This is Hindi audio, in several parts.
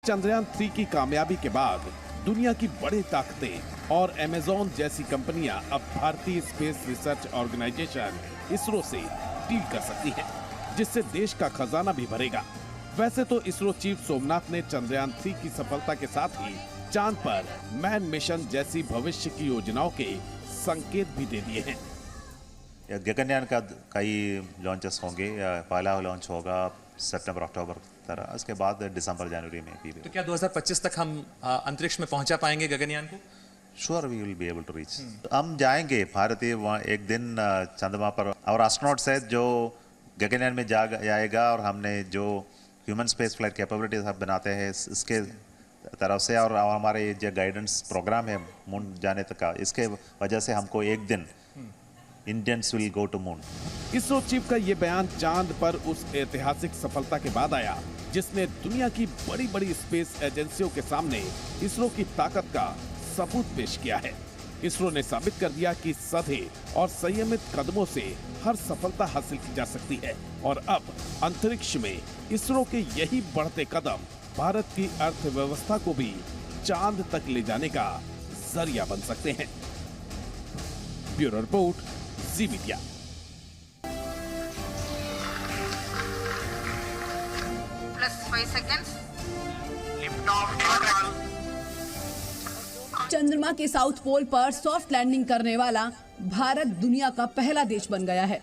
चंद्रयान 3 की कामयाबी के बाद दुनिया की बड़ी ताकतें और अमेज़न जैसी कंपनियां अब भारतीय स्पेस रिसर्च ऑर्गेनाइजेशन इसरो से डील कर सकती हैं, जिससे देश का खजाना भी भरेगा। वैसे तो इसरो चीफ सोमनाथ ने चंद्रयान 3 की सफलता के साथ ही चांद पर मैन मिशन जैसी भविष्य की योजनाओं के संकेत भी दे दिए हैं। गगनयान का कई लॉन्चेस होंगे, पहला लॉन्च होगा सितंबर अक्टूबर तरह, उसके बाद दिसंबर जनवरी में भी। तो क्या 2025 तक हम अंतरिक्ष में पहुंचा पाएंगे गगनयान को? Sure we will be able to reach. हम जाएंगे भारतीय वहाँ एक दिन चंद्रमा पर, और एस्ट्रोनॉट्स है जो गगनयान में जाएगा, और हमने जो ह्यूमन स्पेस फ्लाइट कैपेबिलिटीज हम बनाते हैं इसके तरफ से, और हमारे जो गाइडेंस प्रोग्राम है मून जाने तक का, इसके वजह से हमको एक दिन Indians will go to moon. ISRO chief का ये बयान चांद पर उस ऐतिहासिक सफलता के बाद आया जिसने दुनिया की बड़ी बड़ी स्पेस एजेंसियों के सामने इसरो की ताकत का सबूत पेश किया है। इसरो ने साबित कर दिया कि सधे और संयमित कदमों से हर सफलता हासिल की जा सकती है, और अब अंतरिक्ष में इसरो के यही बढ़ते कदम भारत की अर्थव्यवस्था को भी चांद तक ले जाने का जरिया बन सकते हैं। ब्यूरो रिपोर्ट, जी media. +5 seconds. Lift off normal. चंद्रमा के साउथ पोल पर सॉफ्ट लैंडिंग करने वाला भारत दुनिया का पहला देश बन गया है।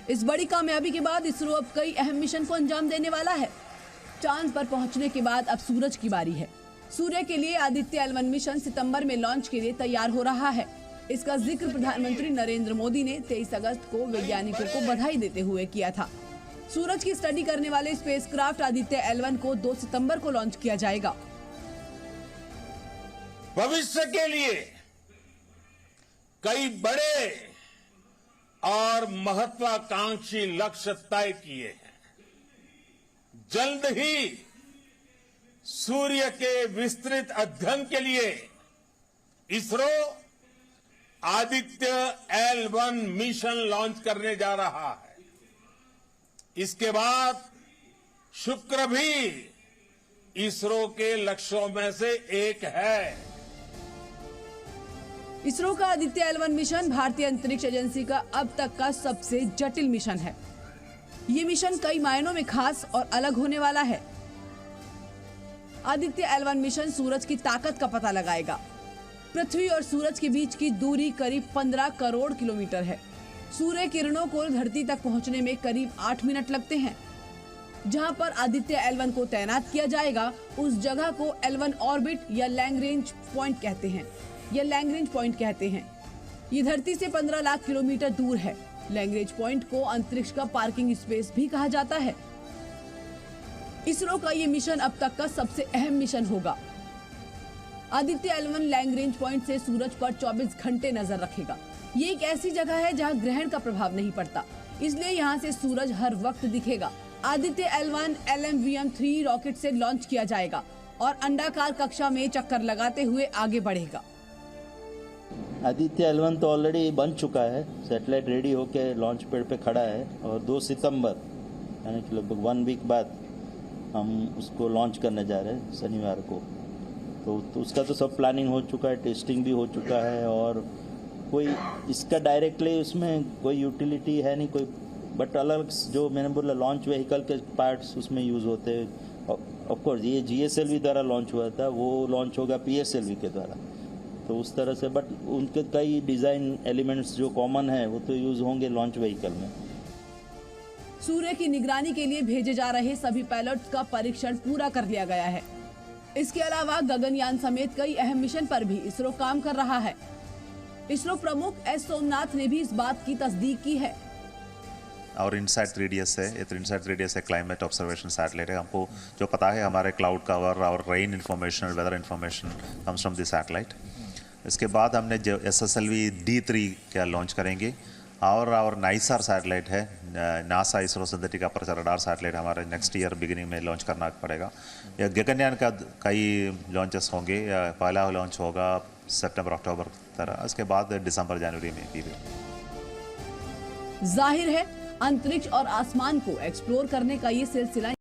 इस बड़ी कामयाबी के बाद इसरो अब कई अहम मिशन को अंजाम देने वाला है। चांद पर पहुंचने के बाद अब सूरज की बारी है। सूर्य के लिए आदित्य L1 मिशन सितंबर में लॉन्च के लिए तैयार हो रहा है। इसका जिक्र प्रधानमंत्री नरेंद्र मोदी ने 23 अगस्त को वैज्ञानिकों को बधाई देते हुए किया था। सूरज की स्टडी करने वाले स्पेसक्राफ्ट आदित्य L1 को 2 सितंबर को लॉन्च किया जाएगा। भविष्य के लिए कई बड़े और महत्वाकांक्षी लक्ष्य तय किए हैं। जल्द ही सूर्य के विस्तृत अध्ययन के लिए ISRO Aditya L1 mission launch करने जा रहा है। इसके बाद शुक्र भी इसरो के लक्ष्यों में से एक है। इसरो का आदित्य L1 मिशन भारतीय अंतरिक्ष एजेंसी का अब तक का सबसे जटिल मिशन है। ये मिशन कई मायनों में खास और अलग होने वाला है। आदित्य L1 मिशन सूरज की ताकत का पता लगाएगा। पृथ्वी और सूरज के बीच की दूरी करीब 15 करोड़ किलोमीटर है। सूर्य किरणों को धरती तक पहुंचने में करीब 8 मिनट लगते हैं। जहां पर आदित्य L1 को तैनात किया जाएगा, उस जगह को L1 ऑर्बिट या लैग्रेंज पॉइंट कहते हैं। ये धरती से 15 लाख किलोमीटर दूर है। लैग्रेंज पॉइंट को अंतरिक्ष का पार्किंग स्पेस भी कहा जाता है। इसरो का ये मिशन अब तक का सबसे अहम मिशन होगा। आदित्य L1 लैग्रेंज पॉइंट से सूरज पर 24 घंटे नजर रखेगा। ये एक ऐसी जगह है जहां ग्रहण का प्रभाव नहीं पड़ता, इसलिए यहां से सूरज हर वक्त दिखेगा। आदित्य L1 LMVM-3 रॉकेट से लॉन्च किया जाएगा और अंडाकार कक्षा में चक्कर लगाते हुए आगे बढ़ेगा। आदित्य L1 तो ऑलरेडी बन चुका है, सैटेलाइट रेडी होकर लॉन्च पैड पे खड़ा है, और 2 सितंबर यानी कि लगभग 1 वीक बाद हम उसको लॉन्च करने जा रहे हैं शनिवार को। तो उसका तो सब प्लानिंग हो चुका है, टेस्टिंग भी हो चुका है, और कोई इसका डायरेक्टली उसमें कोई यूटिलिटी है नहीं कोई, बट अलग जो मैंने बोला लॉन्च व्हीकल के पार्ट्स उसमें यूज़ होते हैं। ऑफ कोर्स ये GSLV द्वारा लॉन्च हुआ था, वो लॉन्च होगा PSLV के द्वारा, तो उस तरह से, बट उनके कई डिज़ाइन एलिमेंट्स जो कॉमन है वो तो यूज़ होंगे लॉन्च व्हीकल में। सूर्य की निगरानी के लिए भेजे जा रहे सभी पायलट्स का परीक्षण पूरा कर लिया गया है। इसके अलावा गगनयान समेत कई अहम मिशन पर भी इसरो काम कर रहा है। इसरो प्रमुख S सोमनाथ ने भी इस बात की तस्दीक की है। और इनसाइट 3DS है, ये इनसाइट 3DS है, क्लाइमेट ऑब्जर्वेशन सैटेलाइट है। हमको जो पता है हमारे क्लाउड कवर और rain information, weather information comes from this satellite. इसके बाद हमने जो SSLV D3 क्या लॉन्च करेंगे, और नाइसार सैटेलाइट है, NASA ISRO synthetic aperture radar satellite हमारे नेक्स्ट ईयर बिगिनिंग में लॉन्च करना पड़ेगा। या गगनयान का कई लॉन्चेस होंगे, पहला लॉन्च होगा सितंबर अक्टूबर तरह, उसके बाद दिसंबर जनवरी में भी। जाहिर है अंतरिक्ष और आसमान को एक्सप्लोर करने का ये सिलसिला